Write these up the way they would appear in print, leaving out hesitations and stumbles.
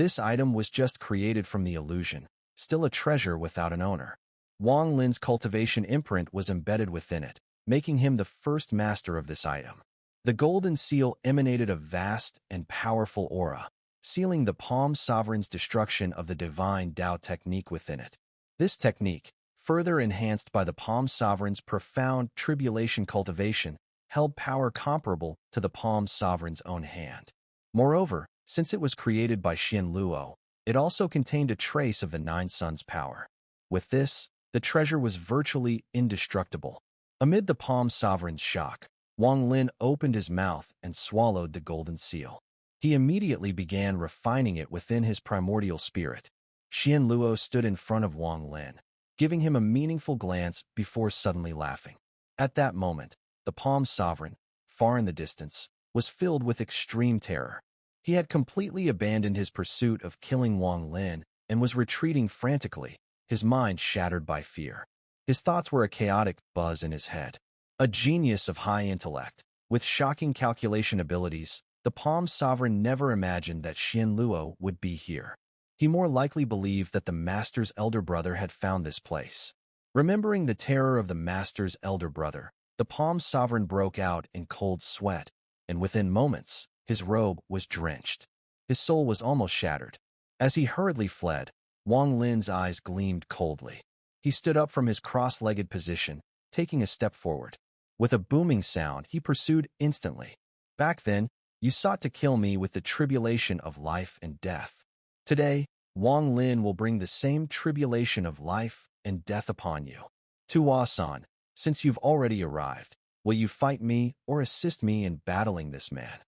This item was just created from the illusion, still a treasure without an owner. Wang Lin's cultivation imprint was embedded within it, making him the first master of this item. The golden seal emanated a vast and powerful aura, sealing the Palm Sovereign's destruction of the divine Tao technique within it. This technique, further enhanced by the Palm Sovereign's profound tribulation cultivation, held power comparable to the Palm Sovereign's own hand. Moreover, since it was created by Xun'er, it also contained a trace of the Nine Suns' power. With this, the treasure was virtually indestructible. Amid the Palm Sovereign's shock, Wang Lin opened his mouth and swallowed the golden seal. He immediately began refining it within his primordial spirit. Xun'er stood in front of Wang Lin, giving him a meaningful glance before suddenly laughing. At that moment, the Palm Sovereign, far in the distance, was filled with extreme terror. He had completely abandoned his pursuit of killing Wang Lin and was retreating frantically, his mind shattered by fear. His thoughts were a chaotic buzz in his head. A genius of high intellect, with shocking calculation abilities, the Palm Sovereign never imagined that Xun'er would be here. He more likely believed that the Master's elder brother had found this place. Remembering the terror of the Master's elder brother, the Palm Sovereign broke out in cold sweat, and within moments, his robe was drenched. His soul was almost shattered. As he hurriedly fled, Wang Lin's eyes gleamed coldly. He stood up from his cross-legged position, taking a step forward. With a booming sound, he pursued instantly. Back then, you sought to kill me with the tribulation of life and death. Today, Wang Lin will bring the same tribulation of life and death upon you. Tuasan, since you've already arrived, will you fight me or assist me in battling this man?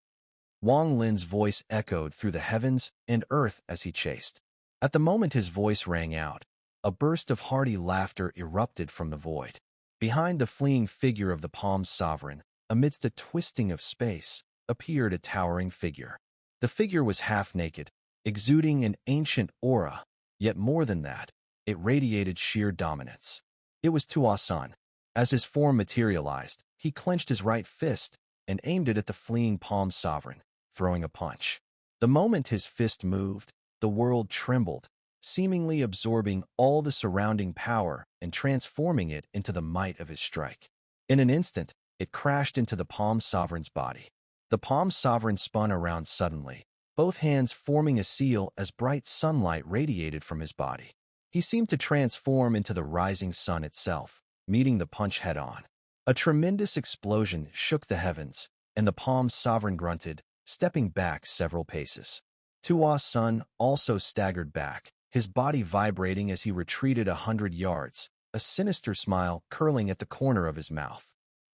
Wang Lin's voice echoed through the heavens and earth as he chased. At the moment his voice rang out, a burst of hearty laughter erupted from the void. Behind the fleeing figure of the Palm Sovereign, amidst a twisting of space, appeared a towering figure. The figure was half-naked, exuding an ancient aura, yet more than that, it radiated sheer dominance. It was Tuasan. As his form materialized, he clenched his right fist and aimed it at the fleeing Palm Sovereign, throwing a punch. The moment his fist moved, the world trembled, seemingly absorbing all the surrounding power and transforming it into the might of his strike. In an instant, it crashed into the Palm Sovereign's body. The Palm Sovereign spun around suddenly, both hands forming a seal as bright sunlight radiated from his body. He seemed to transform into the rising sun itself, meeting the punch head-on. A tremendous explosion shook the heavens, and the Palm Sovereign grunted, stepping back several paces. Tuasan also staggered back, his body vibrating as he retreated 100 yards, a sinister smile curling at the corner of his mouth.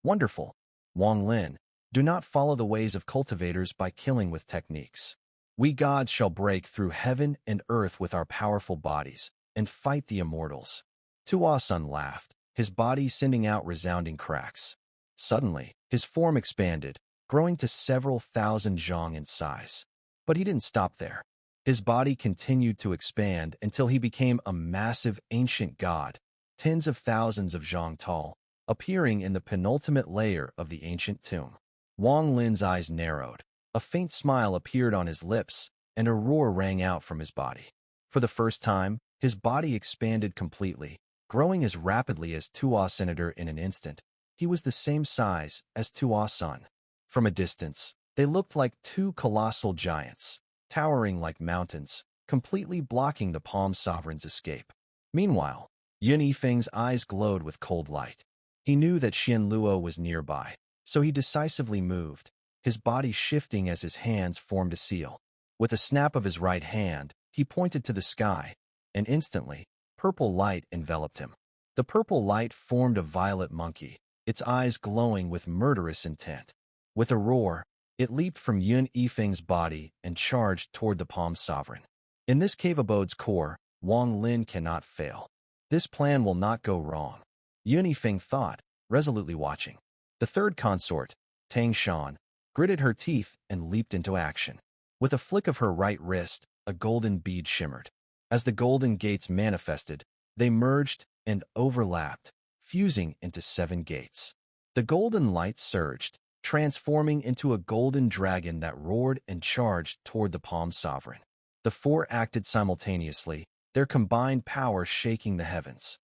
Wonderful. Wang Lin, do not follow the ways of cultivators by killing with techniques. We gods shall break through heaven and earth with our powerful bodies, and fight the immortals. Tuasan laughed, his body sending out resounding cracks. Suddenly, his form expanded, growing to several thousand zhang in size. But he didn't stop there. His body continued to expand until he became a massive ancient god, tens of thousands of zhang tall, appearing in the penultimate layer of the ancient tomb. Wang Lin's eyes narrowed. A faint smile appeared on his lips, and a roar rang out from his body. For the first time, his body expanded completely, growing as rapidly as Tuasan in an instant. He was the same size as Tuasan. From a distance, they looked like two colossal giants, towering like mountains, completely blocking the Palm Sovereign's escape. Meanwhile, Yun Yifeng's eyes glowed with cold light. He knew that Xun'er was nearby, so he decisively moved, his body shifting as his hands formed a seal. With a snap of his right hand, he pointed to the sky, and instantly, purple light enveloped him. The purple light formed a violet monkey, its eyes glowing with murderous intent. With a roar, it leaped from Yun Yifeng's body and charged toward the Palm Sovereign. In this cave abode's core, Wang Lin cannot fail. This plan will not go wrong. Yun Yifeng thought, resolutely watching. The third consort, Tang Shan, gritted her teeth and leaped into action. With a flick of her right wrist, a golden bead shimmered. As the golden gates manifested, they merged and overlapped, fusing into 7 gates. The golden light surged, transforming into a golden dragon that roared and charged toward the Palm Sovereign. The four acted simultaneously, their combined power shaking the heavens.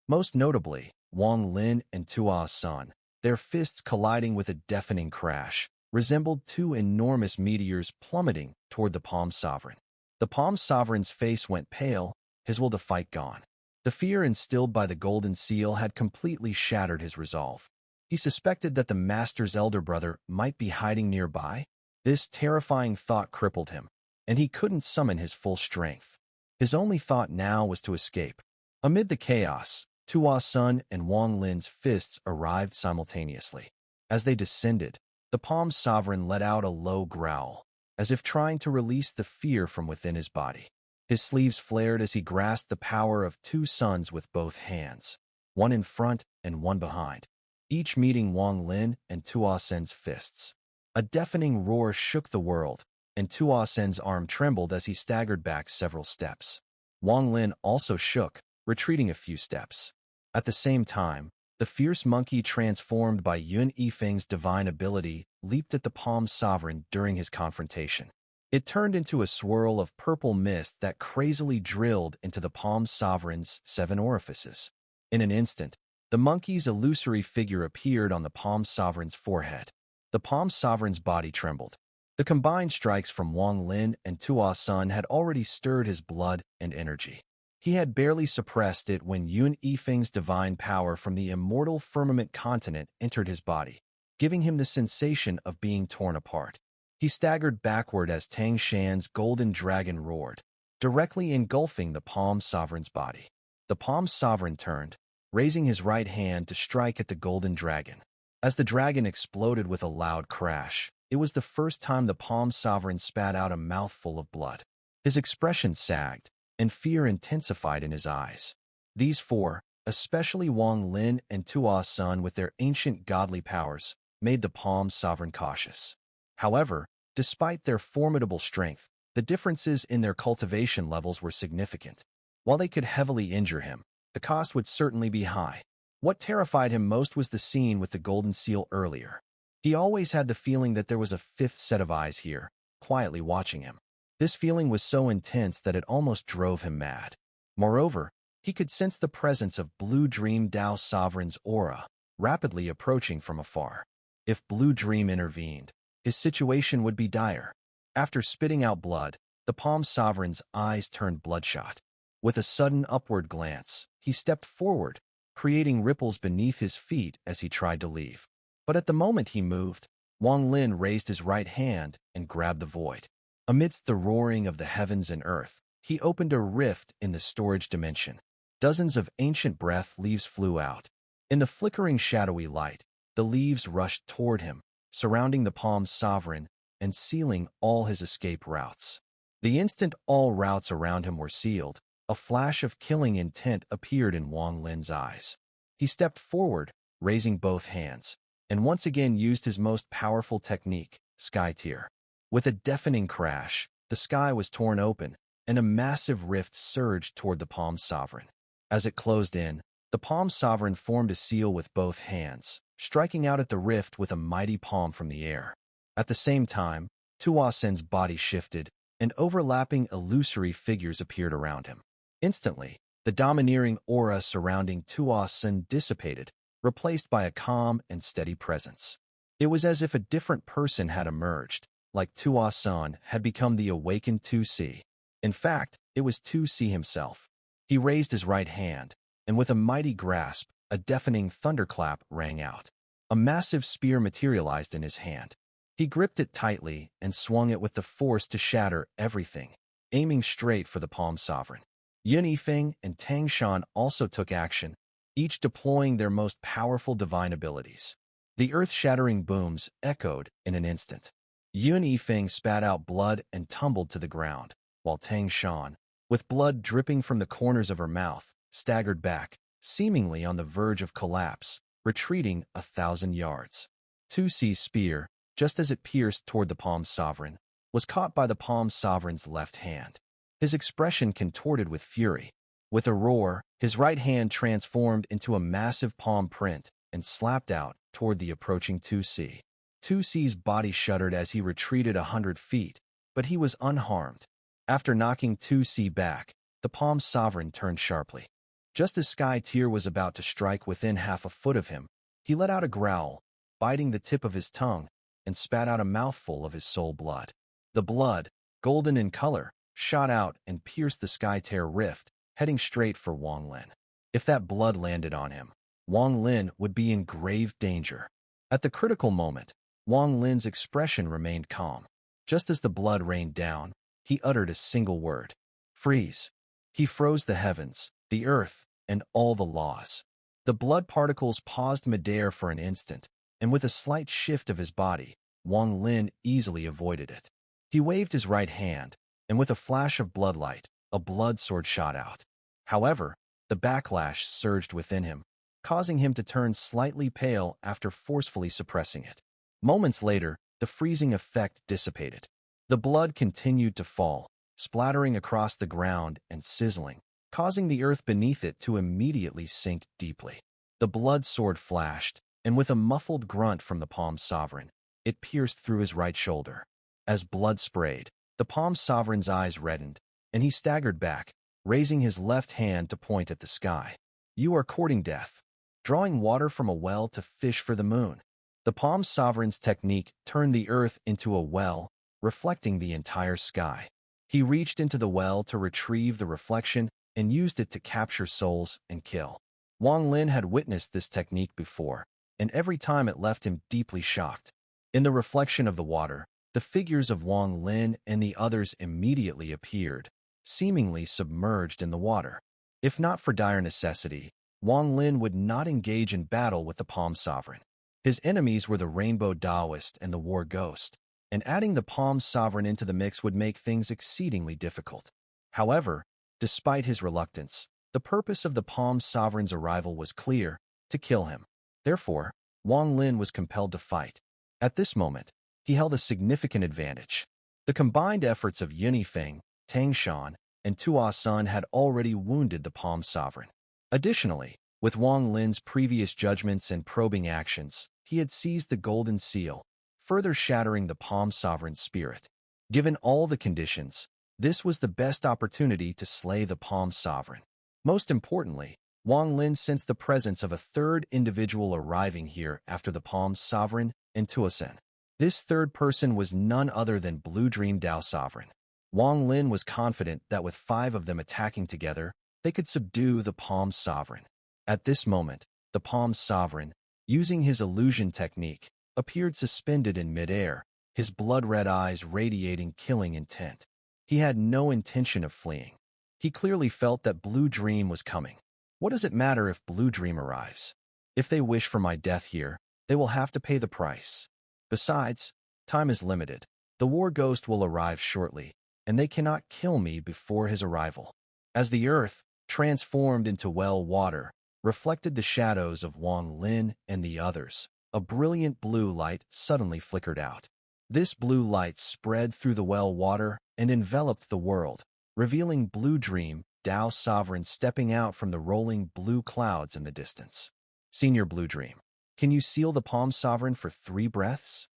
Most notably, Wang Lin and Tua Sun, their fists colliding with a deafening crash, resembled two enormous meteors plummeting toward the Palm Sovereign. The Palm Sovereign's face went pale, his will to fight gone. The fear instilled by the Golden Seal had completely shattered his resolve. He suspected that the Master's elder brother might be hiding nearby. This terrifying thought crippled him, and he couldn't summon his full strength. His only thought now was to escape. Amid the chaos, Tua Sun and Wang Lin's fists arrived simultaneously. As they descended, the Palm Sovereign let out a low growl, as if trying to release the fear from within his body. His sleeves flared as he grasped the power of two suns with both hands, one in front and one behind, each meeting Wang Lin and Tua Sun's fists. A deafening roar shook the world, and Tua Sun's arm trembled as he staggered back several steps. Wang Lin also shook, retreating a few steps. At the same time, the fierce monkey transformed by Yun Yifeng's divine ability leaped at the Palm Sovereign during his confrontation. It turned into a swirl of purple mist that crazily drilled into the Palm Sovereign's 7 orifices. In an instant, the monkey's illusory figure appeared on the Palm Sovereign's forehead. The Palm Sovereign's body trembled. The combined strikes from Wang Lin and Tua Sun had already stirred his blood and energy. He had barely suppressed it when Yun Yifeng's divine power from the immortal firmament continent entered his body, giving him the sensation of being torn apart. He staggered backward as Tang Shan's golden dragon roared, directly engulfing the Palm Sovereign's body. The Palm Sovereign turned, raising his right hand to strike at the golden dragon. As the dragon exploded with a loud crash, it was the first time the Palm Sovereign spat out a mouthful of blood. His expression sagged, and fear intensified in his eyes. These four, especially Wang Lin and Tua Sun with their ancient godly powers, made the Palm Sovereign cautious. However, despite their formidable strength, the differences in their cultivation levels were significant. While they could heavily injure him, the cost would certainly be high. What terrified him most was the scene with the Golden Seal earlier. He always had the feeling that there was a fifth set of eyes here, quietly watching him. This feeling was so intense that it almost drove him mad. Moreover, he could sense the presence of Blue Dream Tao Sovereign's aura, rapidly approaching from afar. If Blue Dream intervened, his situation would be dire. After spitting out blood, the Palm Sovereign's eyes turned bloodshot. With a sudden upward glance, he stepped forward, creating ripples beneath his feet as he tried to leave. But at the moment he moved, Wang Lin raised his right hand and grabbed the void. Amidst the roaring of the heavens and earth, he opened a rift in the storage dimension. Dozens of ancient breath leaves flew out. In the flickering shadowy light, the leaves rushed toward him, surrounding the Palm Sovereign and sealing all his escape routes. The instant all routes around him were sealed, a flash of killing intent appeared in Wang Lin's eyes. He stepped forward, raising both hands, and once again used his most powerful technique, Sky Tear. With a deafening crash, the sky was torn open, and a massive rift surged toward the Palm Sovereign. As it closed in, the Palm Sovereign formed a seal with both hands, striking out at the rift with a mighty palm from the air. At the same time, Tua Sun's body shifted, and overlapping illusory figures appeared around him. Instantly, the domineering aura surrounding Tua Sun dissipated, replaced by a calm and steady presence. It was as if a different person had emerged, like Tua Sun had become the awakened 2C. In fact, it was 2C himself. He raised his right hand, and with a mighty grasp, a deafening thunderclap rang out. A massive spear materialized in his hand. He gripped it tightly and swung it with the force to shatter everything, aiming straight for the Palm Sovereign. Yun Yifeng and Tang Shan also took action, each deploying their most powerful divine abilities. The earth-shattering booms echoed in an instant. Yun Yifeng spat out blood and tumbled to the ground, while Tang Shan, with blood dripping from the corners of her mouth, staggered back, seemingly on the verge of collapse, retreating 1,000 yards. 2C's spear, just as it pierced toward the Palm Sovereign, was caught by the Palm Sovereign's left hand. His expression contorted with fury. With a roar, his right hand transformed into a massive palm print and slapped out toward the approaching 2C. 2C's body shuddered as he retreated 100 feet, but he was unharmed. After knocking 2C back, the Palm Sovereign turned sharply. Just as Sky Tier was about to strike within half a foot of him, he let out a growl, biting the tip of his tongue, and spat out a mouthful of his soul blood. The blood, golden in color, shot out and pierced the Sky Tier rift, heading straight for Wang Lin. If that blood landed on him, Wang Lin would be in grave danger. At the critical moment, Wang Lin's expression remained calm. Just as the blood rained down, he uttered a single word. Freeze. He froze the heavens, the earth, and all the laws. The blood particles paused midair for an instant, and with a slight shift of his body, Wang Lin easily avoided it. He waved his right hand, and with a flash of bloodlight, a blood sword shot out. However, the backlash surged within him, causing him to turn slightly pale after forcefully suppressing it. Moments later, the freezing effect dissipated. The blood continued to fall, splattering across the ground and sizzling, causing the earth beneath it to immediately sink deeply. The blood sword flashed, and with a muffled grunt from the Palm Sovereign, it pierced through his right shoulder. As blood sprayed, the Palm Sovereign's eyes reddened, and he staggered back, raising his left hand to point at the sky. You are courting death, drawing water from a well to fish for the moon. The Palm Sovereign's technique turned the earth into a well, reflecting the entire sky. He reached into the well to retrieve the reflection and used it to capture souls and kill. Wang Lin had witnessed this technique before, and every time it left him deeply shocked. In the reflection of the water, the figures of Wang Lin and the others immediately appeared, seemingly submerged in the water. If not for dire necessity, Wang Lin would not engage in battle with the Palm Sovereign. His enemies were the Rainbow Taoist and the War Ghost, and adding the Palm Sovereign into the mix would make things exceedingly difficult. However, despite his reluctance, the purpose of the Palm Sovereign's arrival was clear: to kill him. Therefore, Wang Lin was compelled to fight. At this moment, he held a significant advantage. The combined efforts of Yunifeng, Tangshan, and Tua Sun had already wounded the Palm Sovereign. Additionally, with Wang Lin's previous judgments and probing actions, he had seized the Golden Seal, further shattering the Palm Sovereign's spirit. Given all the conditions, this was the best opportunity to slay the Palm Sovereign. Most importantly, Wang Lin sensed the presence of a third individual arriving here after the Palm Sovereign and Tuasen. This third person was none other than Blue Dream Dao Sovereign. Wang Lin was confident that with 5 of them attacking together, they could subdue the Palm Sovereign. At this moment, the Palm Sovereign, using his illusion technique, appeared suspended in midair, his blood-red eyes radiating killing intent. He had no intention of fleeing. He clearly felt that Blue Dream was coming. What does it matter if Blue Dream arrives? If they wish for my death here, they will have to pay the price. Besides, time is limited. The War Ghost will arrive shortly, and they cannot kill me before his arrival. As the earth, transformed into well water, reflected the shadows of Wang Lin and the others, a brilliant blue light suddenly flickered out. This blue light spread through the well water and enveloped the world, revealing Blue Dream Dao Sovereign stepping out from the rolling blue clouds in the distance. Senior Blue Dream, can you seal the Palm Sovereign for 3 breaths?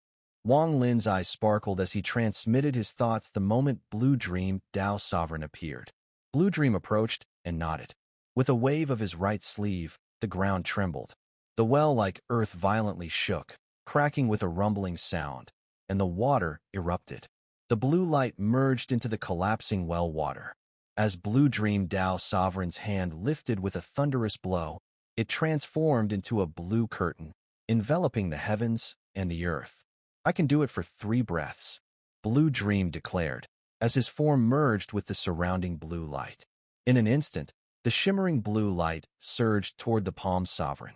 Wang Lin's eyes sparkled as he transmitted his thoughts the moment Blue Dream Dao Sovereign appeared. Blue Dream approached and nodded. With a wave of his right sleeve, the ground trembled. The well-like earth violently shook, cracking with a rumbling sound, and the water erupted. The blue light merged into the collapsing well water. As Blue Dream Dao Sovereign's hand lifted with a thunderous blow, it transformed into a blue curtain, enveloping the heavens and the earth. I can do it for 3 breaths, Blue Dream declared, as his form merged with the surrounding blue light. In an instant, the shimmering blue light surged toward the Palm Sovereign.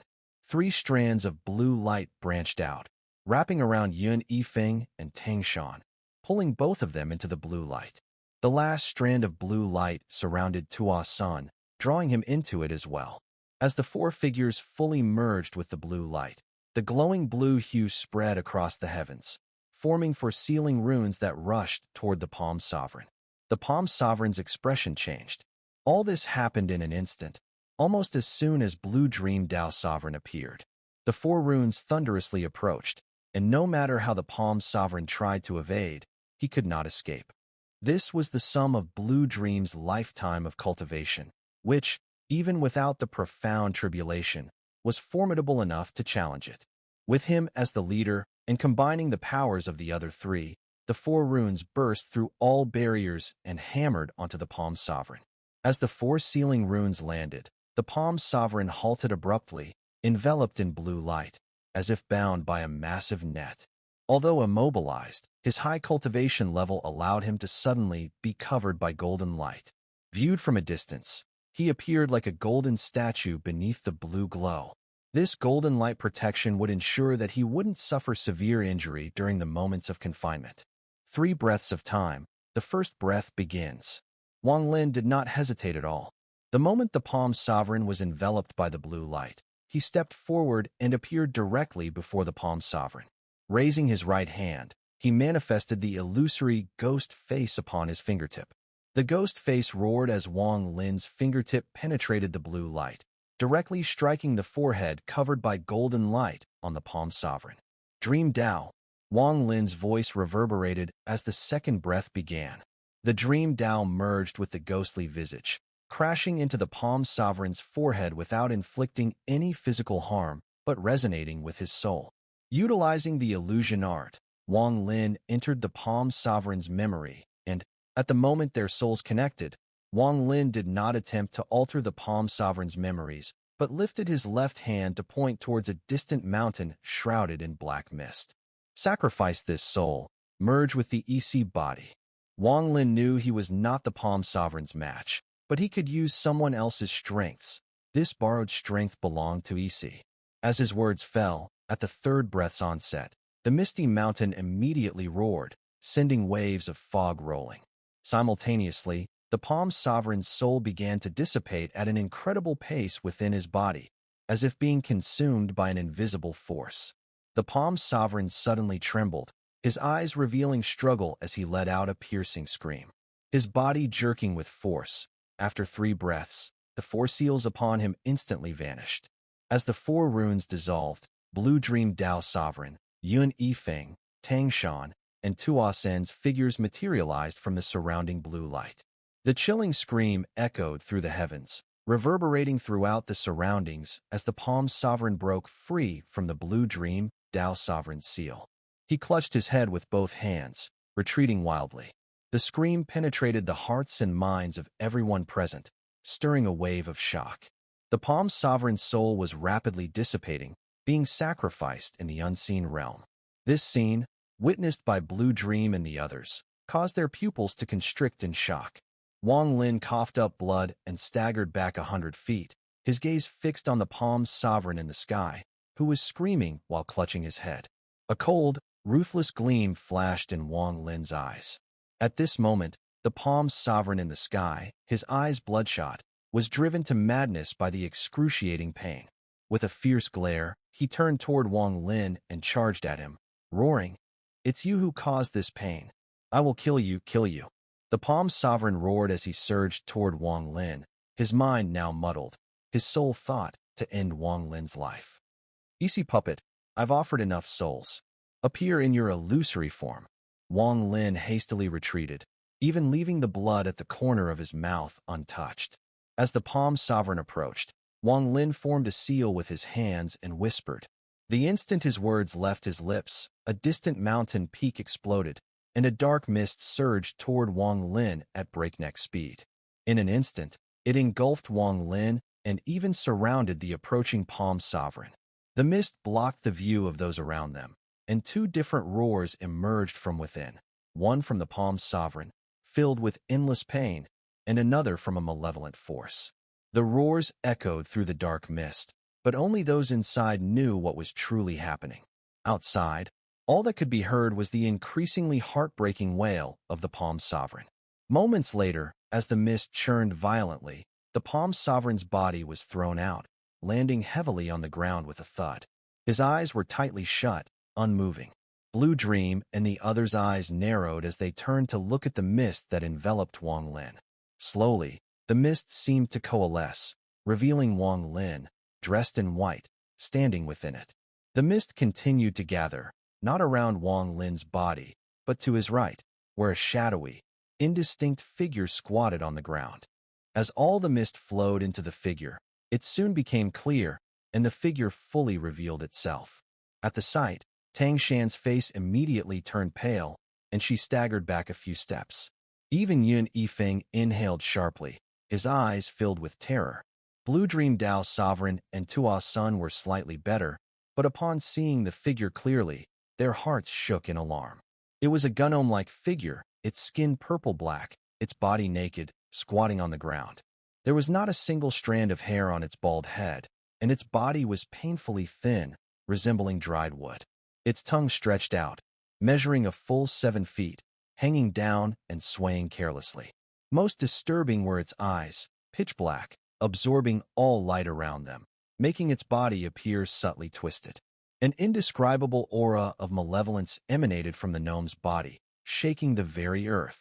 3 strands of blue light branched out, wrapping around Yun Yifeng and Tangshan, pulling both of them into the blue light. The last strand of blue light surrounded Tua Sun, drawing him into it as well. As the 4 figures fully merged with the blue light, the glowing blue hue spread across the heavens, forming foresealing runes that rushed toward the Palm Sovereign. The Palm Sovereign's expression changed. All this happened in an instant, almost as soon as Blue Dream Dao Sovereign appeared. The 4 runes thunderously approached, and no matter how the Palm Sovereign tried to evade, he could not escape. This was the sum of Blue Dream's lifetime of cultivation, which, even without the profound tribulation, was formidable enough to challenge it. With him as the leader, and combining the powers of the other three, the four runes burst through all barriers and hammered onto the Palm Sovereign. As the four sealing runes landed, the Palm Sovereign halted abruptly, enveloped in blue light, as if bound by a massive net. Although immobilized, his high cultivation level allowed him to suddenly be covered by golden light. Viewed from a distance, he appeared like a golden statue beneath the blue glow. This golden light protection would ensure that he wouldn't suffer severe injury during the moments of confinement. 3 breaths of time, the first breath begins. Wang Lin did not hesitate at all. The moment the Palm Sovereign was enveloped by the blue light, he stepped forward and appeared directly before the Palm Sovereign. Raising his right hand, he manifested the illusory ghost face upon his fingertip. The ghost face roared as Wang Lin's fingertip penetrated the blue light, directly striking the forehead covered by golden light on the Palm Sovereign. Dream Dao. Wang Lin's voice reverberated as the second breath began. The Dream Dao merged with the ghostly visage, crashing into the Palm Sovereign's forehead without inflicting any physical harm, but resonating with his soul. Utilizing the illusion art, Wang Lin entered the Palm Sovereign's memory, and, at the moment their souls connected, Wang Lin did not attempt to alter the Palm Sovereign's memories, but lifted his left hand to point towards a distant mountain shrouded in black mist. Sacrifice this soul, merge with the Yisi body. Wang Lin knew he was not the Palm Sovereign's match, but he could use someone else's strengths. This borrowed strength belonged to Yisi. As his words fell, at the third breath's onset, the misty mountain immediately roared, sending waves of fog rolling. Simultaneously, the Palm Sovereign's soul began to dissipate at an incredible pace within his body, as if being consumed by an invisible force. The Palm Sovereign suddenly trembled, his eyes revealing struggle as he let out a piercing scream. His body jerking with force. After 3 breaths, the 4 seals upon him instantly vanished. As the 4 runes dissolved, Blue Dream Dao Sovereign, Yun Yifeng, Tang Shan, and Tua Sen's figures materialized from the surrounding blue light. The chilling scream echoed through the heavens, reverberating throughout the surroundings as the Palm Sovereign broke free from the Blue Dream Dao Sovereign's seal. He clutched his head with both hands, retreating wildly. The scream penetrated the hearts and minds of everyone present, stirring a wave of shock. The Palm Sovereign's soul was rapidly dissipating, being sacrificed in the unseen realm. This scene, witnessed by Blue Dream and the others, caused their pupils to constrict in shock. Wang Lin coughed up blood and staggered back 100 feet, his gaze fixed on the Palm Sovereign in the sky, who was screaming while clutching his head. A cold, ruthless gleam flashed in Wang Lin's eyes. At this moment, the Palm Sovereign in the sky, his eyes bloodshot, was driven to madness by the excruciating pain. With a fierce glare, he turned toward Wang Lin and charged at him, roaring, "It's you who caused this pain. I will kill you, kill you." The Palm Sovereign roared as he surged toward Wang Lin, his mind now muddled, his sole thought to end Wang Lin's life. "Yisi puppet, I've offered enough souls. Appear in your illusory form." Wang Lin hastily retreated, even leaving the blood at the corner of his mouth untouched. As the Palm Sovereign approached, Wang Lin formed a seal with his hands and whispered. The instant his words left his lips, a distant mountain peak exploded, and a dark mist surged toward Wang Lin at breakneck speed. In an instant, it engulfed Wang Lin and even surrounded the approaching Palm Sovereign. The mist blocked the view of those around them, and 2 different roars emerged from within, one from the Palm Sovereign, filled with endless pain, and another from a malevolent force. The roars echoed through the dark mist, but only those inside knew what was truly happening. Outside, all that could be heard was the increasingly heartbreaking wail of the Palm Sovereign. Moments later, as the mist churned violently, the Palm Sovereign's body was thrown out, landing heavily on the ground with a thud. His eyes were tightly shut, unmoving. Blue Dream and the others' eyes narrowed as they turned to look at the mist that enveloped Wang Lin. Slowly, the mist seemed to coalesce, revealing Wang Lin, dressed in white, standing within it. The mist continued to gather, not around Wang Lin's body, but to his right, where a shadowy, indistinct figure squatted on the ground. As all the mist flowed into the figure, it soon became clear, and the figure fully revealed itself. At the sight, Tang Shan's face immediately turned pale, and she staggered back a few steps. Even Yun Yifeng inhaled sharply, his eyes filled with terror. Blue Dream Dao Sovereign and Tua's son were slightly better, but upon seeing the figure clearly, their hearts shook in alarm. It was a gnome-like figure, its skin purple-black, its body naked, squatting on the ground. There was not a single strand of hair on its bald head, and its body was painfully thin, resembling dried wood. Its tongue stretched out, measuring a full 7 feet, hanging down and swaying carelessly. Most disturbing were its eyes, pitch black, absorbing all light around them, making its body appear subtly twisted. An indescribable aura of malevolence emanated from the gnome's body, shaking the very earth.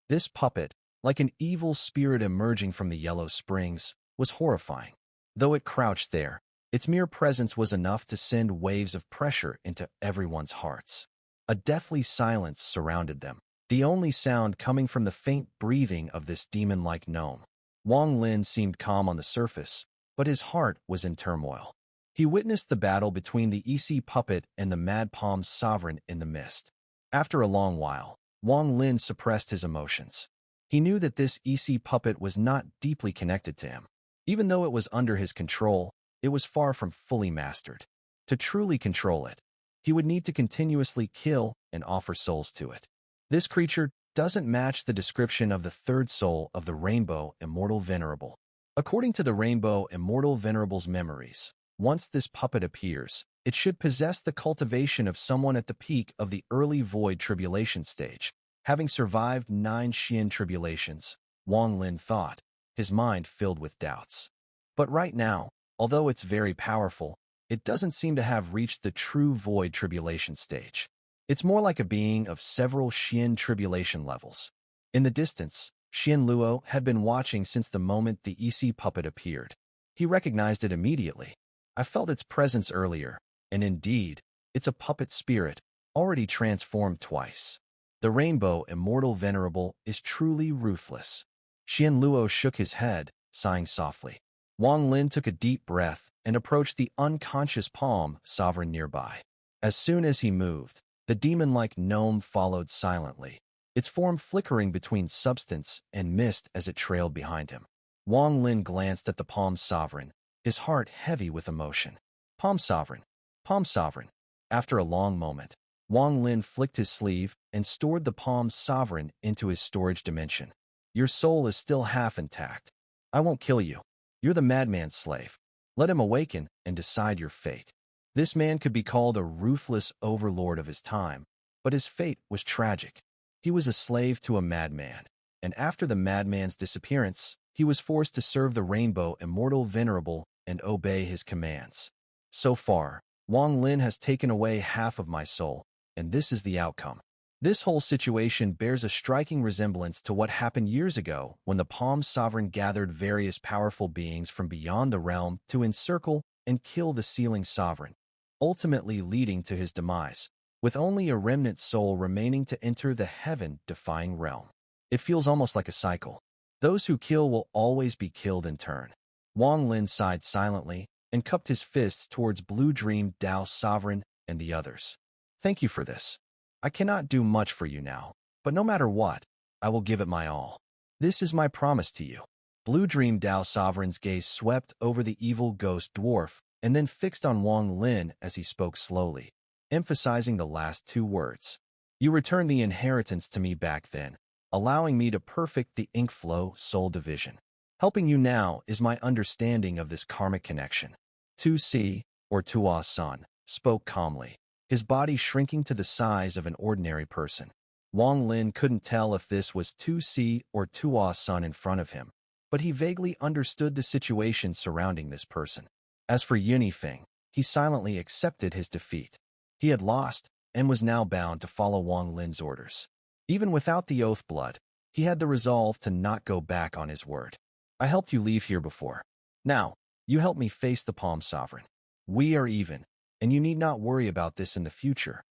This puppet, like an evil spirit emerging from the yellow springs, was horrifying. Though it crouched there, its mere presence was enough to send waves of pressure into everyone's hearts. A deathly silence surrounded them, the only sound coming from the faint breathing of this demon-like gnome. Wang Lin seemed calm on the surface, but his heart was in turmoil. He witnessed the battle between the Yisi puppet and the Mad Palm Sovereign in the mist. After a long while, Wang Lin suppressed his emotions. He knew that this Yisi puppet was not deeply connected to him. Even though it was under his control, it was far from fully mastered. To truly control it, he would need to continuously kill and offer souls to it. This creature doesn't match the description of the third soul of the Rainbow Immortal Venerable. According to the Rainbow Immortal Venerable's memories, once this puppet appears, it should possess the cultivation of someone at the peak of the early void tribulation stage, having survived 9 Xian tribulations, Wang Lin thought, his mind filled with doubts. But right now, although it's very powerful, it doesn't seem to have reached the true void tribulation stage. It's more like a being of several Xian tribulation levels. In the distance, Xian Luo had been watching since the moment the Yisi puppet appeared. He recognized it immediately. I felt its presence earlier, and indeed, it's a puppet spirit, already transformed twice. The Rainbow Immortal Venerable is truly ruthless. Xian Luo shook his head, sighing softly. Wang Lin took a deep breath and approached the unconscious Palm Sovereign nearby. As soon as he moved, the demon-like gnome followed silently, its form flickering between substance and mist as it trailed behind him. Wang Lin glanced at the Palm Sovereign, his heart heavy with emotion. Palm Sovereign, Palm Sovereign. After a long moment, Wang Lin flicked his sleeve and stored the Palm Sovereign into his storage dimension. Your soul is still half intact. I won't kill you. You're the madman's slave. Let him awaken and decide your fate. This man could be called a ruthless overlord of his time, but his fate was tragic. He was a slave to a madman, and after the madman's disappearance, he was forced to serve the Rainbow Immortal Venerable and obey his commands. So far, Wang Lin has taken away half of my soul, and this is the outcome. This whole situation bears a striking resemblance to what happened years ago when the Palm Sovereign gathered various powerful beings from beyond the realm to encircle and kill the Sealing Sovereign, ultimately leading to his demise, with only a remnant soul remaining to enter the heaven-defying realm. It feels almost like a cycle. Those who kill will always be killed in turn. Wang Lin sighed silently and cupped his fists towards Blue Dream Dao Sovereign and the others. Thank you for this. I cannot do much for you now, but no matter what, I will give it my all. This is my promise to you. Blue Dream Dao Sovereign's gaze swept over the evil ghost dwarf and then fixed on Wang Lin as he spoke slowly, emphasizing the last 2 words. You returned the inheritance to me back then, allowing me to perfect the ink flow soul division. Helping you now is my understanding of this karmic connection. Tu Si, or Tua's son, spoke calmly, his body shrinking to the size of an ordinary person. Wang Lin couldn't tell if this was Tu Si or Tua's son in front of him, but he vaguely understood the situation surrounding this person. As for Yun Yifeng, he silently accepted his defeat. He had lost and was now bound to follow Wang Lin's orders. Even without the oath blood, he had the resolve to not go back on his word. I helped you leave here before. Now, you help me face the Palm Sovereign. We are even, and you need not worry about this in the future,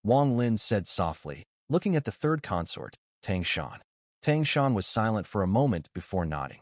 Wang Lin said softly, looking at the third consort, Tang Shan. Tangshan was silent for a moment before nodding.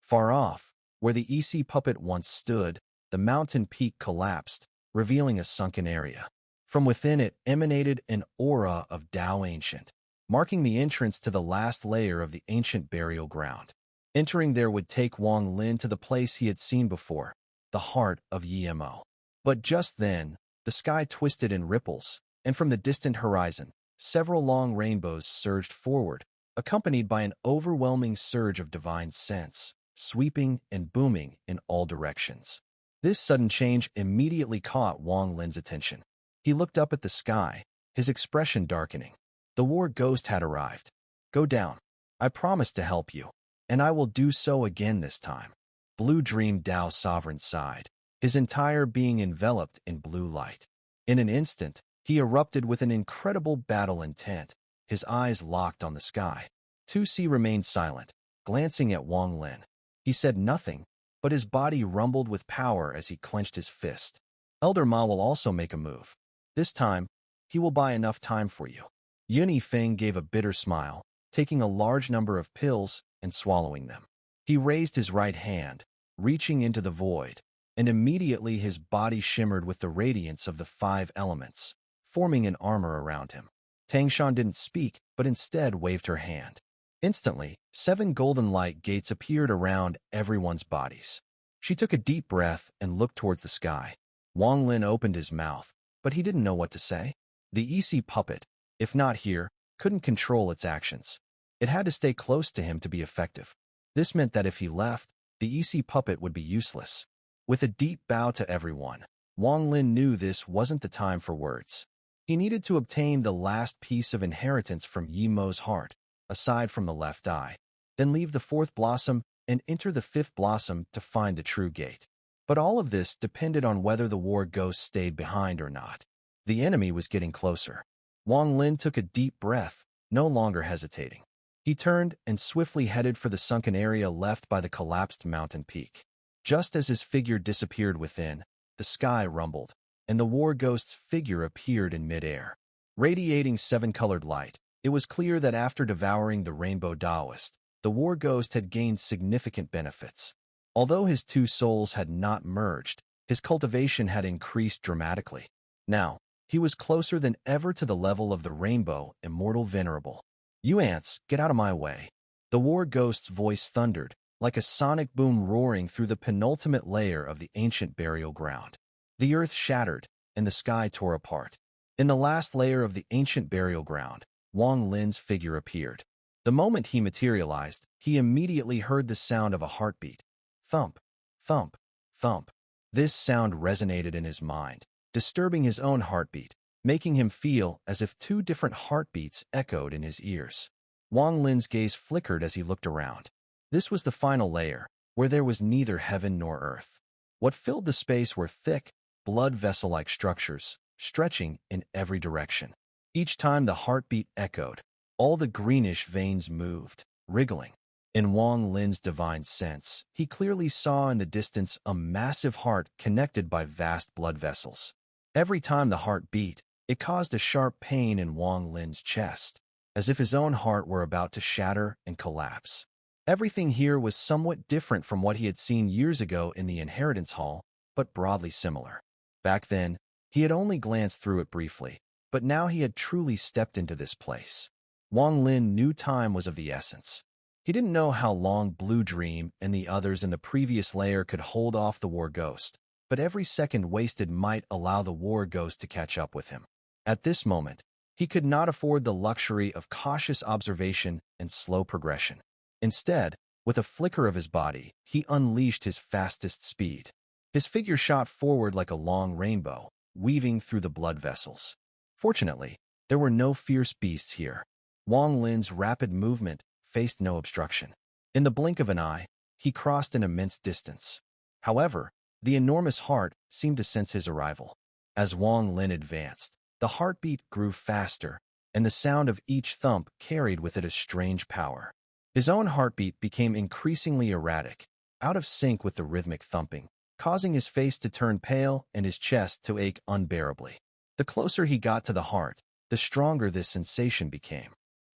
Far off, where the Yisi puppet once stood, the mountain peak collapsed, revealing a sunken area. From within it emanated an aura of Tao Ancient, marking the entrance to the last layer of the ancient burial ground. Entering there would take Wang Lin to the place he had seen before, the heart of Yimo. But just then, the sky twisted in ripples, and from the distant horizon, several long rainbows surged forward, accompanied by an overwhelming surge of divine sense, sweeping and booming in all directions. This sudden change immediately caught Wang Lin's attention. He looked up at the sky, his expression darkening. The war ghost had arrived. Go down. I promise to help you, and I will do so again this time. Blue Dream Tao Sovereign sighed, his entire being enveloped in blue light. In an instant, he erupted with an incredible battle intent, his eyes locked on the sky. 2C remained silent, glancing at Wang Lin. He said nothing, but his body rumbled with power as he clenched his fist. Elder Ma will also make a move. This time, he will buy enough time for you. Yuni Feng gave a bitter smile, taking a large number of pills and swallowing them. He raised his right hand, reaching into the void, and immediately his body shimmered with the radiance of the 5 elements, forming an armor around him. Tangshan didn't speak, but instead waved her hand. Instantly, 7 golden light gates appeared around everyone's bodies. She took a deep breath and looked towards the sky. Wang Lin opened his mouth, but he didn't know what to say. The Yisi puppet, if not here, couldn't control its actions. It had to stay close to him to be effective. This meant that if he left, the Yisi puppet would be useless. With a deep bow to everyone, Wang Lin knew this wasn't the time for words. He needed to obtain the last piece of inheritance from Yimo's heart, aside from the left eye, then leave the 4th blossom and enter the 5th blossom to find the true gate. But all of this depended on whether the war ghost stayed behind or not. The enemy was getting closer. Wang Lin took a deep breath, no longer hesitating. He turned and swiftly headed for the sunken area left by the collapsed mountain peak. Just as his figure disappeared within, the sky rumbled, and the war ghost's figure appeared in midair. Radiating 7-colored light, it was clear that after devouring the rainbow Taoist, the war ghost had gained significant benefits. Although his 2 souls had not merged, his cultivation had increased dramatically. Now, he was closer than ever to the level of the rainbow Immortal Venerable. You ants, get out of my way. The war ghost's voice thundered, like a sonic boom roaring through the penultimate layer of the ancient burial ground. The earth shattered, and the sky tore apart. In the last layer of the ancient burial ground, Wang Lin's figure appeared. The moment he materialized, he immediately heard the sound of a heartbeat. Thump, thump, thump. This sound resonated in his mind, disturbing his own heartbeat, making him feel as if 2 different heartbeats echoed in his ears. Wang Lin's gaze flickered as he looked around. This was the final layer, where there was neither heaven nor earth. What filled the space were thick, blood vessel-like structures, stretching in every direction. Each time the heartbeat echoed, all the greenish veins moved, wriggling. In Wang Lin's divine sense, he clearly saw in the distance a massive heart connected by vast blood vessels. Every time the heart beat, it caused a sharp pain in Wang Lin's chest, as if his own heart were about to shatter and collapse. Everything here was somewhat different from what he had seen years ago in the Inheritance Hall, but broadly similar. Back then, he had only glanced through it briefly, but now he had truly stepped into this place. Wang Lin knew time was of the essence. He didn't know how long Blue Dream and the others in the previous layer could hold off the war ghost, but every second wasted might allow the war ghost to catch up with him. At this moment, he could not afford the luxury of cautious observation and slow progression. Instead, with a flicker of his body, he unleashed his fastest speed. His figure shot forward like a long rainbow, weaving through the blood vessels. Fortunately, there were no fierce beasts here. Wang Lin's rapid movement faced no obstruction. In the blink of an eye, he crossed an immense distance. However, the enormous heart seemed to sense his arrival. As Wang Lin advanced, the heartbeat grew faster, and the sound of each thump carried with it a strange power. His own heartbeat became increasingly erratic, out of sync with the rhythmic thumping, causing his face to turn pale and his chest to ache unbearably. The closer he got to the heart, the stronger this sensation became.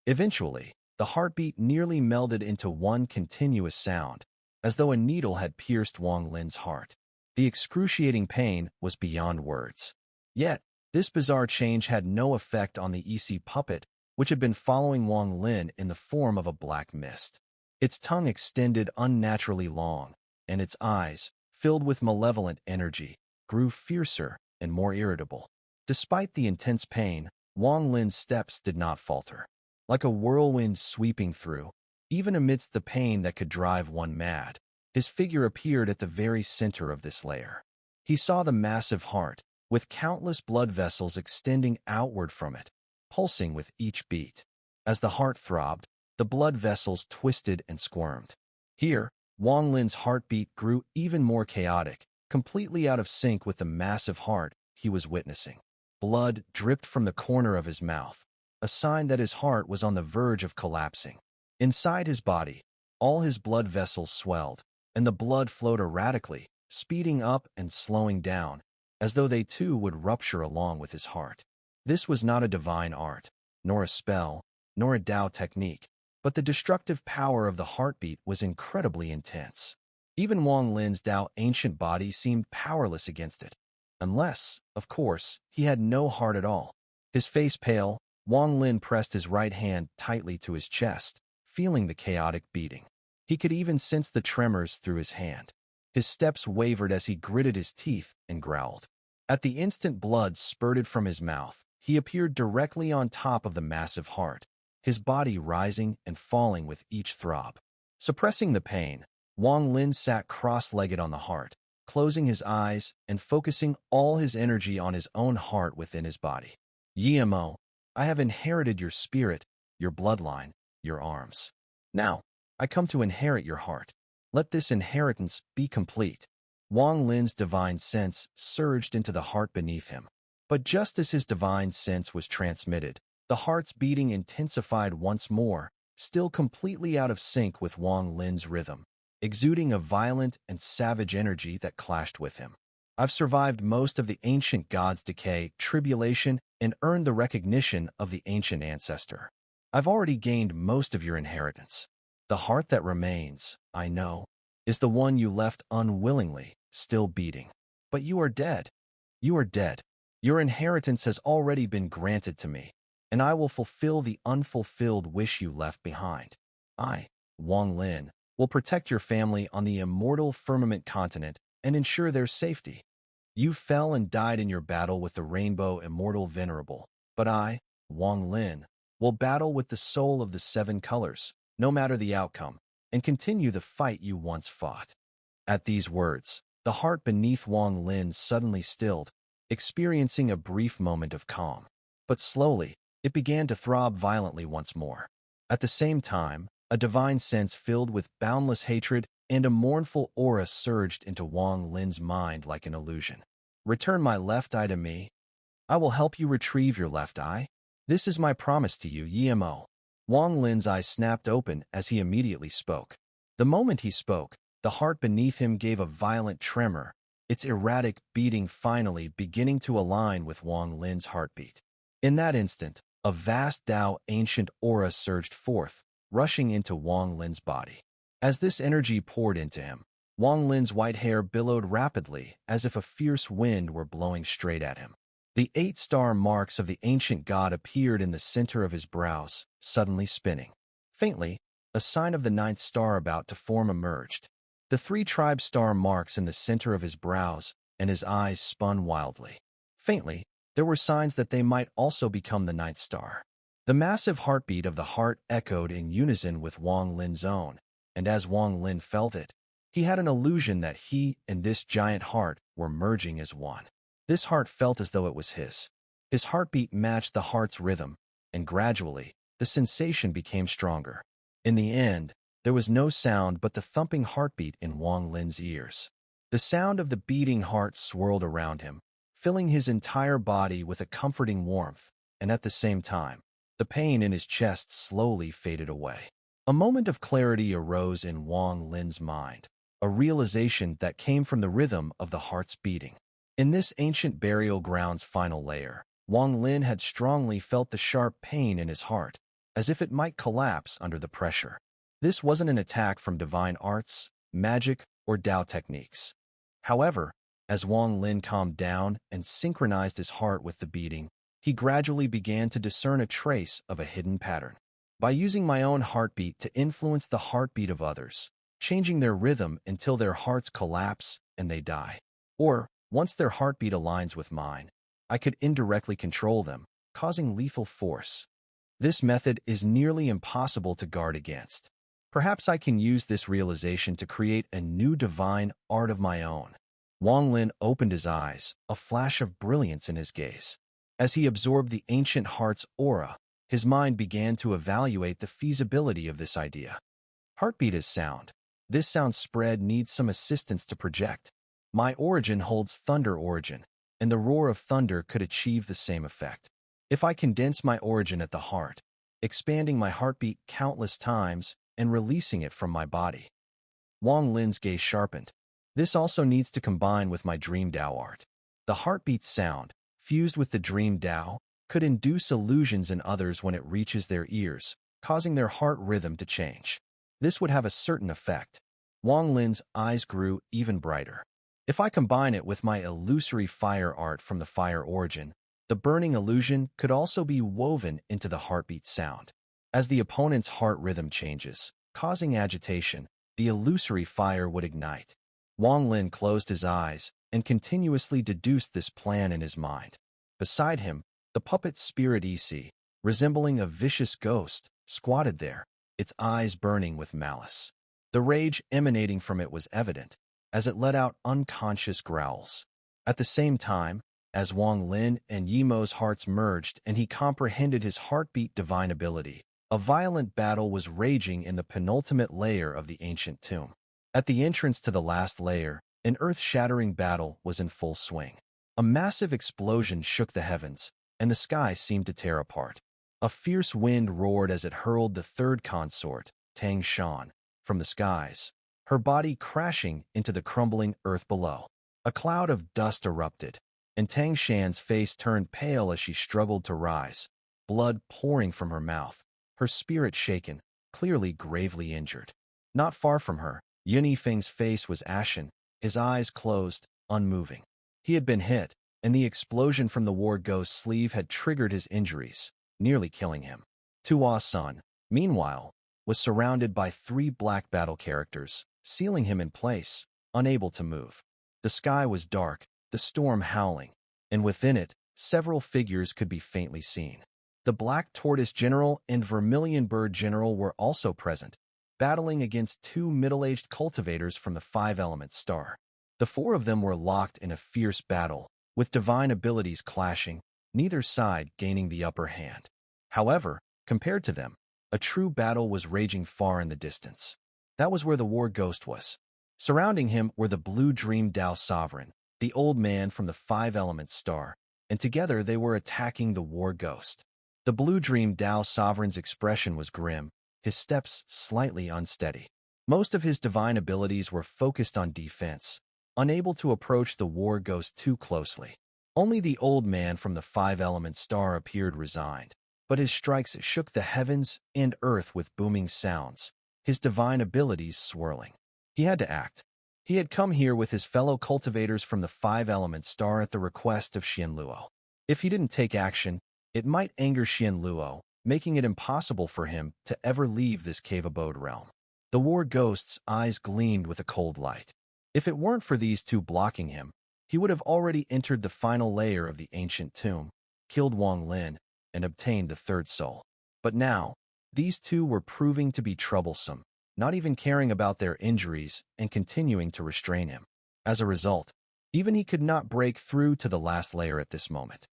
Eventually, The heartbeat nearly melded into one continuous sound, as though a needle had pierced Wang Lin's heart. The excruciating pain was beyond words. Yet, this bizarre change had no effect on the Yisi puppet, which had been following Wang Lin in the form of a black mist. Its tongue extended unnaturally long, and its eyes, filled with malevolent energy, grew fiercer and more irritable. Despite the intense pain, Wang Lin's steps did not falter. Like a whirlwind sweeping through, even amidst the pain that could drive one mad, his figure appeared at the very center of this layer. He saw the massive heart, with countless blood vessels extending outward from it, pulsing with each beat. As the heart throbbed, the blood vessels twisted and squirmed. Here, Wang Lin's heartbeat grew even more chaotic, completely out of sync with the massive heart he was witnessing. Blood dripped from the corner of his mouth, a sign that his heart was on the verge of collapsing. Inside his body, all his blood vessels swelled, and the blood flowed erratically, speeding up and slowing down, as though they too would rupture along with his heart. This was not a divine art, nor a spell, nor a Tao technique, but the destructive power of the heartbeat was incredibly intense. Even Wang Lin's Tao ancient body seemed powerless against it. Unless, of course, he had no heart at all. His face pale, Wang Lin pressed his right hand tightly to his chest, feeling the chaotic beating. He could even sense the tremors through his hand. His steps wavered as he gritted his teeth and growled. At the instant blood spurted from his mouth, he appeared directly on top of the massive heart, his body rising and falling with each throb. Suppressing the pain, Wang Lin sat cross-legged on the heart, closing his eyes and focusing all his energy on his own heart within his body. Yimo, I have inherited your spirit, your bloodline, your arms. Now, I come to inherit your heart. Let this inheritance be complete. Wang Lin's divine sense surged into the heart beneath him. But just as his divine sense was transmitted, the heart's beating intensified once more, still completely out of sync with Wang Lin's rhythm, exuding a violent and savage energy that clashed with him. I've survived most of the ancient god's decay, tribulation, and earned the recognition of the ancient ancestor. I've already gained most of your inheritance. The heart that remains, I know, is the one you left unwillingly, still beating. But you are dead. You are dead. Your inheritance has already been granted to me, and I will fulfill the unfulfilled wish you left behind. I, Wang Lin, will protect your family on the immortal firmament continent and ensure their safety. You fell and died in your battle with the rainbow immortal venerable, but I, Wang Lin, will battle with the soul of the seven colors, no matter the outcome, and continue the fight you once fought. At these words, the heart beneath Wang Lin suddenly stilled, experiencing a brief moment of calm. But slowly, it began to throb violently once more. At the same time, a divine sense filled with boundless hatred and a mournful aura surged into Wang Lin's mind like an illusion. Return my left eye to me. I will help you retrieve your left eye. This is my promise to you, Yimo. Wang Lin's eyes snapped open as he immediately spoke. The moment he spoke, the heart beneath him gave a violent tremor, its erratic beating finally beginning to align with Wang Lin's heartbeat. In that instant, a vast Tao ancient aura surged forth, rushing into Wang Lin's body. As this energy poured into him, Wang Lin's white hair billowed rapidly as if a fierce wind were blowing straight at him. The 8-star marks of the ancient god appeared in the center of his brows, suddenly spinning. Faintly, a sign of the 9th star about to form emerged. The 3 tribe star marks in the center of his brows, and his eyes spun wildly. Faintly, there were signs that they might also become the 9th star. The massive heartbeat of the heart echoed in unison with Wang Lin's own, and as Wang Lin felt it, he had an illusion that he and this giant heart were merging as one. This heart felt as though it was his. His heartbeat matched the heart's rhythm, and gradually, the sensation became stronger. In the end, there was no sound but the thumping heartbeat in Wang Lin's ears. The sound of the beating heart swirled around him, filling his entire body with a comforting warmth, and at the same time, the pain in his chest slowly faded away. A moment of clarity arose in Wang Lin's mind, a realization that came from the rhythm of the heart's beating. In this ancient burial ground's final layer, Wang Lin had strongly felt the sharp pain in his heart, as if it might collapse under the pressure. This wasn't an attack from divine arts, magic, or Dao techniques. However, as Wang Lin calmed down and synchronized his heart with the beating, he gradually began to discern a trace of a hidden pattern. By using my own heartbeat to influence the heartbeat of others, changing their rhythm until their hearts collapse and they die. Or, once their heartbeat aligns with mine, I could indirectly control them, causing lethal force. This method is nearly impossible to guard against. Perhaps I can use this realization to create a new divine art of my own. Wang Lin opened his eyes, a flash of brilliance in his gaze. As he absorbed the ancient heart's aura, his mind began to evaluate the feasibility of this idea. Heartbeat is sound. This sound spread needs some assistance to project. My origin holds thunder origin, and the roar of thunder could achieve the same effect. If I condense my origin at the heart, expanding my heartbeat countless times and releasing it from my body. Wang Lin's gaze sharpened. This also needs to combine with my dream Dao art. The heartbeat sound, fused with the dream Dao, could induce illusions in others when it reaches their ears, causing their heart rhythm to change. This would have a certain effect. Wang Lin's eyes grew even brighter. If I combine it with my illusory fire art from the fire origin, the burning illusion could also be woven into the heartbeat sound. As the opponent's heart rhythm changes, causing agitation, the illusory fire would ignite. Wang Lin closed his eyes and continuously deduced this plan in his mind. Beside him, the puppet spirit Yisi, resembling a vicious ghost, squatted there, its eyes burning with malice. The rage emanating from it was evident, as it let out unconscious growls. At the same time, as Wang Lin and Yimo's hearts merged and he comprehended his heartbeat divine ability, a violent battle was raging in the penultimate layer of the ancient tomb. At the entrance to the last layer, an earth-shattering battle was in full swing. A massive explosion shook the heavens, and the sky seemed to tear apart. A fierce wind roared as it hurled the third consort, Tang Shan, from the skies, her body crashing into the crumbling earth below. A cloud of dust erupted, and Tang Shan's face turned pale as she struggled to rise, blood pouring from her mouth, her spirit shaken, clearly gravely injured. Not far from her, Yun Yifeng's face was ashen, his eyes closed, unmoving. He had been hit, and the explosion from the war ghost's sleeve had triggered his injuries, nearly killing him. Tua's son, meanwhile, was surrounded by 3 black battle characters, sealing him in place, unable to move. The sky was dark, the storm howling, and within it, several figures could be faintly seen. The Black Tortoise General and Vermilion Bird General were also present, battling against 2 middle-aged cultivators from the 5-element star. The 4 of them were locked in a fierce battle, with divine abilities clashing, neither side gaining the upper hand. However, compared to them, a true battle was raging far in the distance. That was where the war ghost was. Surrounding him were the Blue Dream Dao Sovereign, the old man from the 5-element star, and together they were attacking the war ghost. The Blue Dream Dao Sovereign's expression was grim, his steps slightly unsteady. Most of his divine abilities were focused on defense, unable to approach the war ghost too closely. Only the old man from the 5-element star appeared resigned, but his strikes shook the heavens and earth with booming sounds, his divine abilities swirling. He had to act. He had come here with his fellow cultivators from the 5-element star at the request of Xianluo. If he didn't take action, it might anger Xianluo, making it impossible for him to ever leave this cave abode realm. The war ghost's eyes gleamed with a cold light. If it weren't for these 2 blocking him, he would have already entered the final layer of the ancient tomb, killed Wang Lin, and obtained the 3rd soul. But now, these 2 were proving to be troublesome, not even caring about their injuries and continuing to restrain him. As a result, even he could not break through to the last layer at this moment.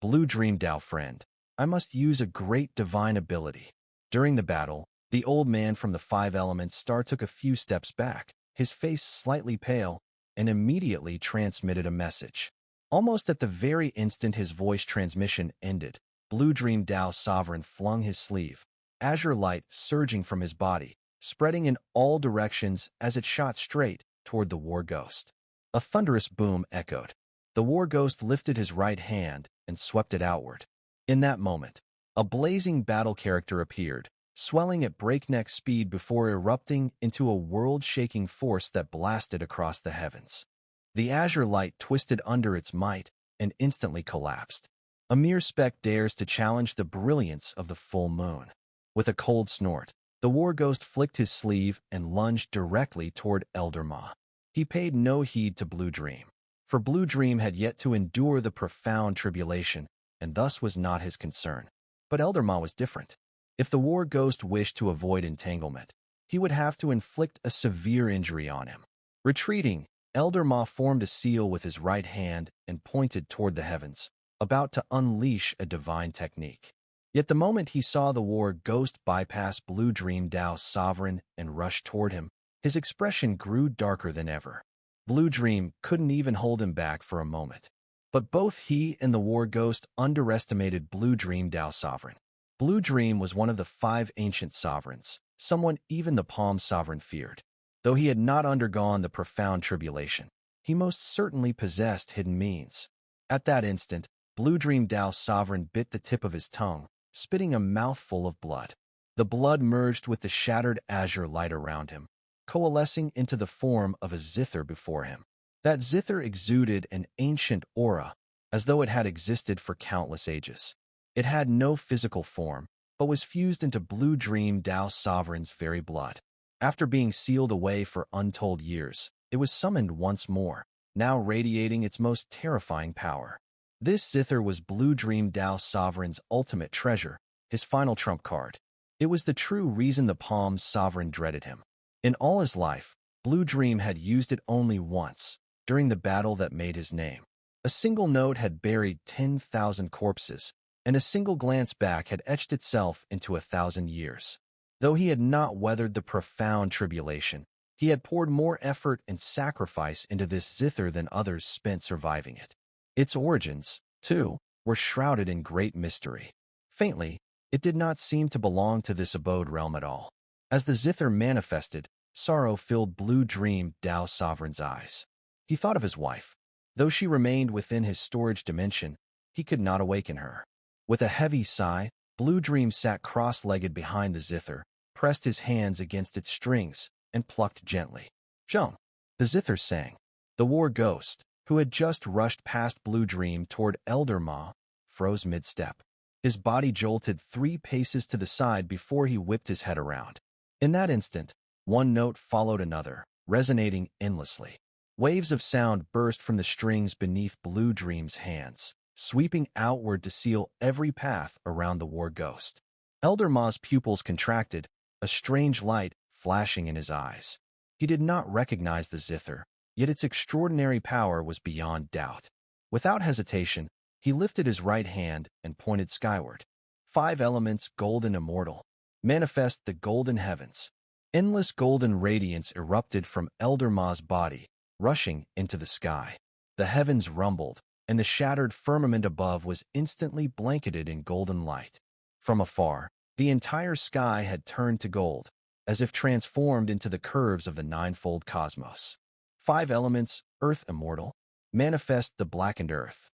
Blue Dream Dao friend, I must use a great divine ability. During the battle, the old man from the 5-element star took a few steps back, his face slightly pale, and immediately transmitted a message. Almost at the very instant his voice transmission ended, Blue Dream Dao Sovereign flung his sleeve, azure light surging from his body, spreading in all directions as it shot straight toward the war ghost. A thunderous boom echoed. The war ghost lifted his right hand and swept it outward. In that moment, A blazing battle character appeared, swelling at breakneck speed before erupting into a world-shaking force that blasted across the heavens. The azure light twisted under its might and instantly collapsed. A mere speck dares to challenge the brilliance of the full moon. With a cold snort, the war ghost flicked his sleeve and lunged directly toward Elder Ma. He paid no heed to Blue Dream, for Blue Dream had yet to endure the profound tribulation, and thus was not his concern. But Elder Ma was different. If the war ghost wished to avoid entanglement, he would have to inflict a severe injury on him. Retreating, Elder Ma formed a seal with his right hand and pointed toward the heavens, about to unleash a divine technique. Yet the moment he saw the war ghost bypass Blue Dream Dao's sovereign and rush toward him, his expression grew darker than ever. Blue Dream couldn't even hold him back for a moment. But both he and the war ghost underestimated Blue Dream Dao's sovereign. Blue Dream was one of the 5 ancient sovereigns, someone even the Palm sovereign feared. Though he had not undergone the profound tribulation, he most certainly possessed hidden means. At that instant, Blue Dream Dao's sovereign bit the tip of his tongue, spitting a mouthful of blood. The blood merged with the shattered azure light around him, coalescing into the form of a zither before him. That zither exuded an ancient aura, as though it had existed for countless ages. It had no physical form, but was fused into Blue Dream Dao's sovereign's very blood. After being sealed away for untold years, it was summoned once more, now radiating its most terrifying power. This zither was Blue Dream Dao's sovereign's ultimate treasure, his final trump card. It was the true reason the Palm's sovereign dreaded him. In all his life, Blue Dream had used it only once, during the battle that made his name. A single note had buried 10,000 corpses, and a single glance back had etched itself into 1,000 years. Though he had not weathered the profound tribulation, he had poured more effort and sacrifice into this zither than others spent surviving it. Its origins, too, were shrouded in great mystery. Faintly, it did not seem to belong to this abode realm at all. As the zither manifested, sorrow filled Blue Dream Dao's sovereign's eyes. He thought of his wife. Though she remained within his storage dimension, he could not awaken her. With a heavy sigh, Blue Dream sat cross-legged behind the zither, pressed his hands against its strings, and plucked gently. "Zheng," the zither sang. The war ghost, who had just rushed past Blue Dream toward Elder Ma, froze mid-step. His body jolted 3 paces to the side before he whipped his head around. In that instant, one note followed another, resonating endlessly. Waves of sound burst from the strings beneath Blue Dream's hands, sweeping outward to seal every path around the war ghost. Elder Ma's pupils contracted, a strange light flashing in his eyes. He did not recognize the zither, yet its extraordinary power was beyond doubt. Without hesitation, he lifted his right hand and pointed skyward. 5 elements golden immortal. Manifest the golden heavens. Endless golden radiance erupted from Elder Ma's body, rushing into the sky. The heavens rumbled, and the shattered firmament above was instantly blanketed in golden light. From afar, the entire sky had turned to gold, as if transformed into the curves of the ninefold cosmos. 5 elements, earth immortal. Manifest the blackened earth.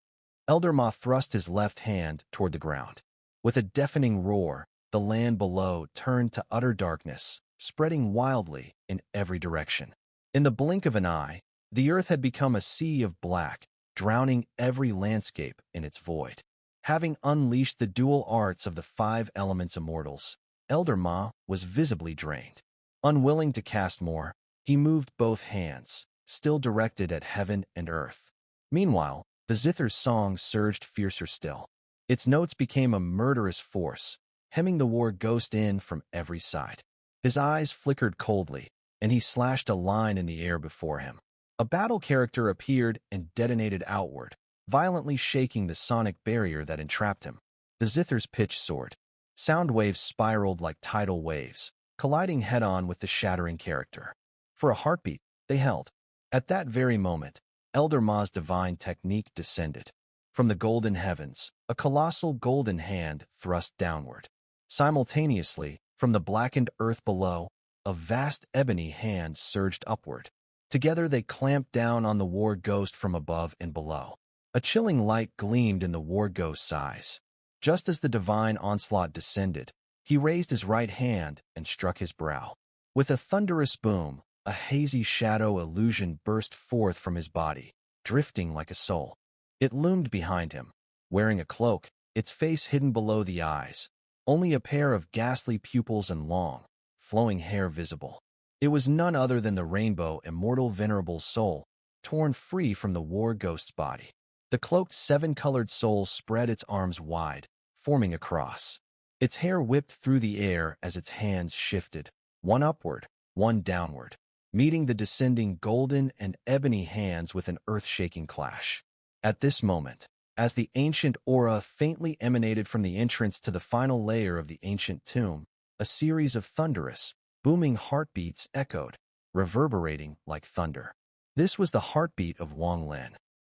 Elder Ma thrust his left hand toward the ground. With a deafening roar, the land below turned to utter darkness, spreading wildly in every direction. In the blink of an eye, the earth had become a sea of black, drowning every landscape in its void. Having unleashed the dual arts of the 5 elements immortals, Elder Ma was visibly drained. Unwilling to cast more, he moved both hands, still directed at heaven and earth. Meanwhile, the zither's song surged fiercer still. Its notes became a murderous force, hemming the war ghost in from every side. His eyes flickered coldly, and he slashed a line in the air before him. A battle character appeared and detonated outward, violently shaking the sonic barrier that entrapped him. The zither's pitch soared. Sound waves spiraled like tidal waves, colliding head-on with the shattering character. For a heartbeat, they held. At that very moment, Elder Ma's divine technique descended. From the golden heavens, a colossal golden hand thrust downward. Simultaneously, from the blackened earth below, a vast ebony hand surged upward. Together they clamped down on the war ghost from above and below. A chilling light gleamed in the war ghost's eyes. Just as the divine onslaught descended, he raised his right hand and struck his brow. With a thunderous boom, a hazy shadow illusion burst forth from his body, drifting like a soul. It loomed behind him, wearing a cloak, its face hidden below the eyes, only a pair of ghastly pupils and long, flowing hair visible. It was none other than the rainbow immortal venerable soul, torn free from the war ghost's body. The cloaked seven-colored soul spread its arms wide, forming a cross. Its hair whipped through the air as its hands shifted, one upward, one downward, meeting the descending golden and ebony hands with an earth-shaking clash. At this moment, as the ancient aura faintly emanated from the entrance to the final layer of the ancient tomb, a series of thunderous, booming heartbeats echoed, reverberating like thunder. This was the heartbeat of Wang Lin.